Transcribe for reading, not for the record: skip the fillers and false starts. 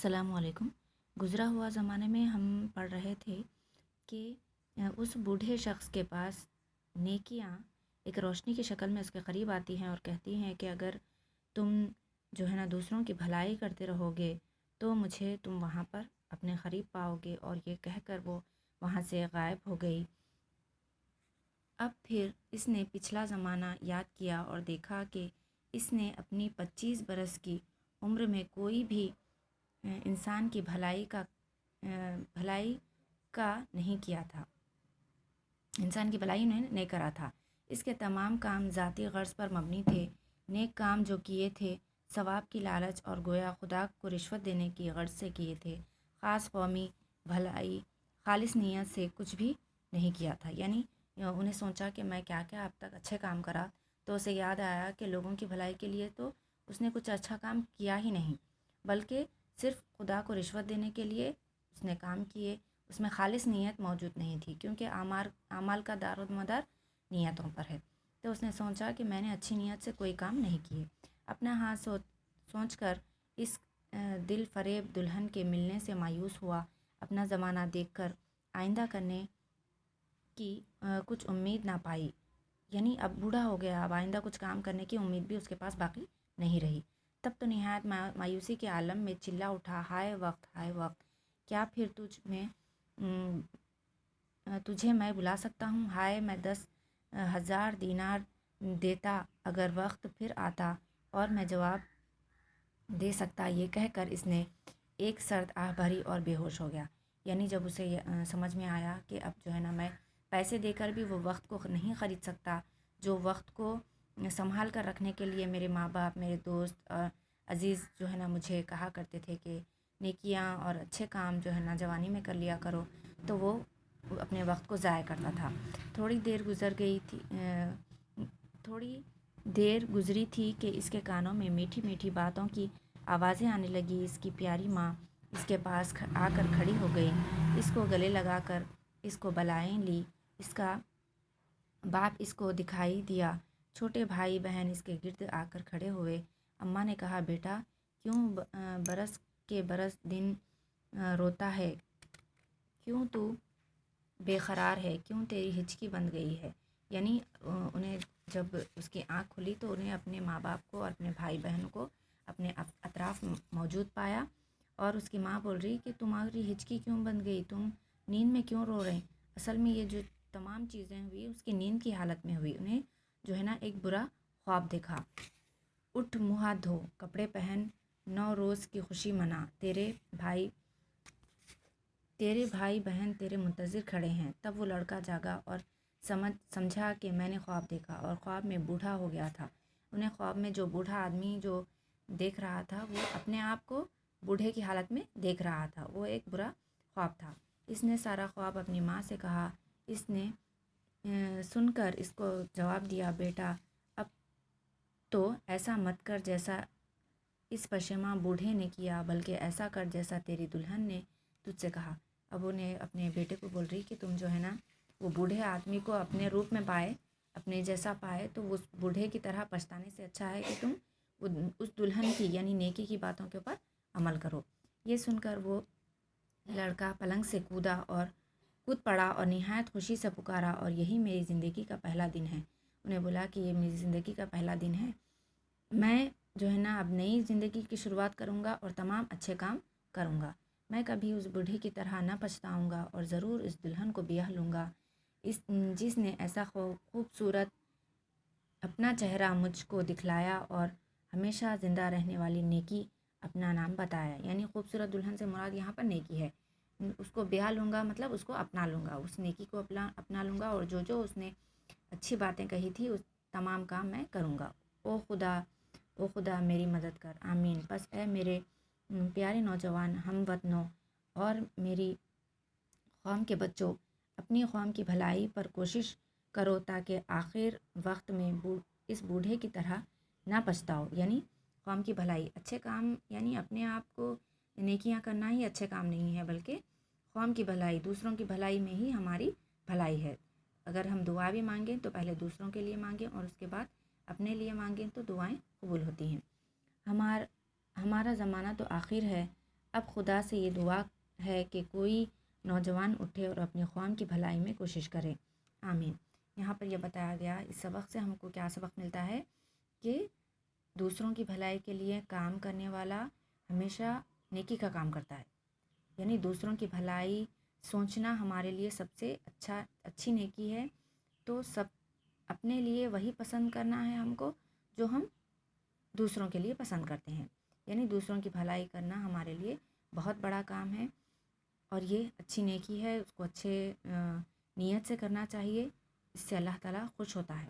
السلام علیکم۔ گزرا ہوا زمانے میں ہم پڑھ رہے تھے کہ اس بوڑھے شخص کے پاس نیکیاں ایک روشنی کی شکل میں اس کے قریب آتی ہیں اور کہتی ہیں کہ اگر تم جو ہے نا دوسروں کی بھلائی کرتے رہو گے تو مجھے تم وہاں پر اپنے قریب پاؤ گے، اور یہ کہہ کر وہ وہاں سے غائب ہو گئی۔ اب پھر اس نے پچھلا زمانہ یاد کیا اور دیکھا کہ اس نے اپنی 25 برس کی عمر میں کوئی بھی انسان کی بھلائی کا نہیں کیا تھا، انسان کی بھلائی نہیں کرا تھا۔ اس کے تمام کام ذاتی غرض پر مبنی تھے۔ نیک کام جو کیے تھے ثواب کی لالچ اور گویا خدا کو رشوت دینے کی غرض سے کیے تھے، خاص قومی بھلائی خالص نیت سے کچھ بھی نہیں کیا تھا۔ یعنی انہیں سوچا کہ میں کیا کیا اب تک اچھے کام کرا، تو اسے یاد آیا کہ لوگوں کی بھلائی کے لیے تو اس نے کچھ اچھا کام کیا ہی نہیں، بلکہ صرف خدا کو رشوت دینے کے لیے اس نے کام کیے۔ اس میں خالص نیت موجود نہیں تھی، کیونکہ اعمال کا دار و مدار نیتوں پر ہے۔ تو اس نے سوچا کہ میں نے اچھی نیت سے کوئی کام نہیں کیے۔ اپنا حال سوچ کر اس دل فریب دلہن کے ملنے سے مایوس ہوا۔ اپنا زمانہ دیکھ کر آئندہ کرنے کی کچھ امید نہ پائی، یعنی اب بوڑھا ہو گیا، اب آئندہ کچھ کام کرنے کی امید بھی اس کے پاس باقی نہیں رہی۔ تب تو نہایت مایوسی کے عالم میں چلا اٹھا، ہائے وقت، ہائے وقت، کیا پھر تجھے میں بلا سکتا ہوں؟ ہائے میں 10,000 دینار دیتا اگر وقت پھر آتا اور میں جواب دے سکتا۔ یہ کہہ کر اس نے ایک سرد آہ بھری اور بے ہوش ہو گیا۔ یعنی جب اسے سمجھ میں آیا کہ اب جو ہے نا میں پیسے دے کر بھی وہ وقت کو نہیں خرید سکتا جو وقت کو سنبھال کر رکھنے کے لیے میرے ماں باپ، میرے دوست اور عزیز جو ہے نا مجھے کہا کرتے تھے کہ نیکیاں اور اچھے کام جو ہے نا جوانی میں کر لیا کرو، تو وہ اپنے وقت کو ضائع کرتا تھا۔ تھوڑی دیر گزری تھی کہ اس کے کانوں میں میٹھی میٹھی باتوں کی آوازیں آنے لگی۔ اس کی پیاری ماں اس کے پاس آ کر کھڑی ہو گئی، اس کو گلے لگا کر اس کو بلائیں لی۔ اس کا باپ اس کو دکھائی دیا، چھوٹے بھائی بہن اس کے گرد آ کر کھڑے ہوئے۔ اماں نے کہا، بیٹا کیوں برس کے برس دن روتا ہے؟ کیوں تو بے قرار ہے؟ کیوں تیری ہچکی بند گئی ہے؟ یعنی انہیں جب اس کی آنکھ کھلی تو انہیں اپنے ماں باپ کو اور اپنے بھائی بہن کو اپنے اطراف موجود پایا، اور اس کی ماں بول رہی کہ تمہاری ہچکی کیوں بند گئی، تم نیند میں کیوں رو رہے ہیں؟ اصل میں یہ جو تمام چیزیں ہوئی اس کی نیند کی حالت میں ہوئی۔ انہیں جو ہے نا ایک برا خواب دیکھا۔ اٹھ، منہ ہاتھ دھو، کپڑے پہن، 9 روز کی خوشی منا، تیرے بھائی بہن تیرے منتظر کھڑے ہیں۔ تب وہ لڑکا جاگا اور سمجھا کہ میں نے خواب دیکھا، اور خواب میں بوڑھا ہو گیا تھا۔ انہیں خواب میں جو بوڑھا آدمی جو دیکھ رہا تھا وہ اپنے آپ کو بوڑھے کی حالت میں دیکھ رہا تھا۔ وہ ایک برا خواب تھا۔ اس نے سارا خواب اپنی ماں سے کہا۔ اس نے سن کر اس کو جواب دیا، بیٹا اب تو ایسا مت کر جیسا اس پشیماں بوڑھے نے کیا، بلکہ ایسا کر جیسا تیری دلہن نے تجھ سے کہا۔ اب انہیں اپنے بیٹے کو بول رہی کہ تم جو ہے نا وہ بوڑھے آدمی کو اپنے روپ میں پائے، اپنے جیسا پائے، تو اس بوڑھے کی طرح پچھتانے سے اچھا ہے کہ تم اس دلہن کی یعنی نیکی کی باتوں کے اوپر عمل کرو۔ یہ سن کر وہ لڑکا پلنگ سے کود پڑا اور نہایت خوشی سے پکارا، اور یہی میری زندگی کا پہلا دن ہے۔ انہیں بولا کہ یہ میری زندگی کا پہلا دن ہے، میں جو ہے نا اب نئی زندگی کی شروعات کروں گا اور تمام اچھے کام کروں گا۔ میں کبھی اس بوڑھی کی طرح نہ پچھتاؤں گا، اور ضرور اس دلہن کو بیاہ لوں گا جس نے ایسا خوبصورت اپنا چہرہ مجھ کو دکھلایا اور ہمیشہ زندہ رہنے والی نیکی اپنا نام بتایا۔ یعنی خوبصورت دلہن سے مراد یہاں پر نیکی ہے۔ اس کو بیاہ لوں گا مطلب اس کو اپنا لوں گا، اس نیکی کو اپنا لوں گا، اور جو اس نے اچھی باتیں کہی تھی اس تمام کام میں کروں گا۔ او خدا میری مدد کر، آمین۔ پس اے میرے پیارے نوجوان ہم وطنوں اور میری قوم کے بچوں، اپنی قوم کی بھلائی پر کوشش کرو تاکہ آخر وقت میں اس بوڑھے کی طرح نہ پچھتاؤ۔ یعنی قوم کی بھلائی، اچھے کام، یعنی اپنے آپ کو نیکیاں کرنا ہی اچھے کام نہیں ہے، بلکہ قوم کی بھلائی، دوسروں کی بھلائی میں ہی ہماری بھلائی ہے۔ اگر ہم دعا بھی مانگیں تو پہلے دوسروں کے لیے مانگیں، اور اس کے بعد اپنے لیے مانگیں تو دعائیں قبول ہوتی ہیں۔ ہمارا زمانہ تو آخر ہے، اب خدا سے یہ دعا ہے کہ کوئی نوجوان اٹھے اور اپنی قوم کی بھلائی میں کوشش کرے، آمین۔ یہاں پر یہ بتایا گیا، اس سبق سے ہم کو کیا سبق ملتا ہے کہ دوسروں کی بھلائی کے لیے کام کرنے والا ہمیشہ نیکی کا کام کرتا ہے، یعنی دوسروں کی بھلائی سوچنا ہمارے لیے سب سے اچھی نیکی ہے۔ تو سب اپنے لیے وہی پسند کرنا ہے ہم کو جو ہم دوسروں کے لیے پسند کرتے ہیں، یعنی دوسروں کی بھلائی کرنا ہمارے لیے بہت بڑا کام ہے، اور یہ اچھی نیکی ہے، اس کو اچھے نیت سے کرنا چاہیے، اس سے اللہ تعالیٰ خوش ہوتا ہے۔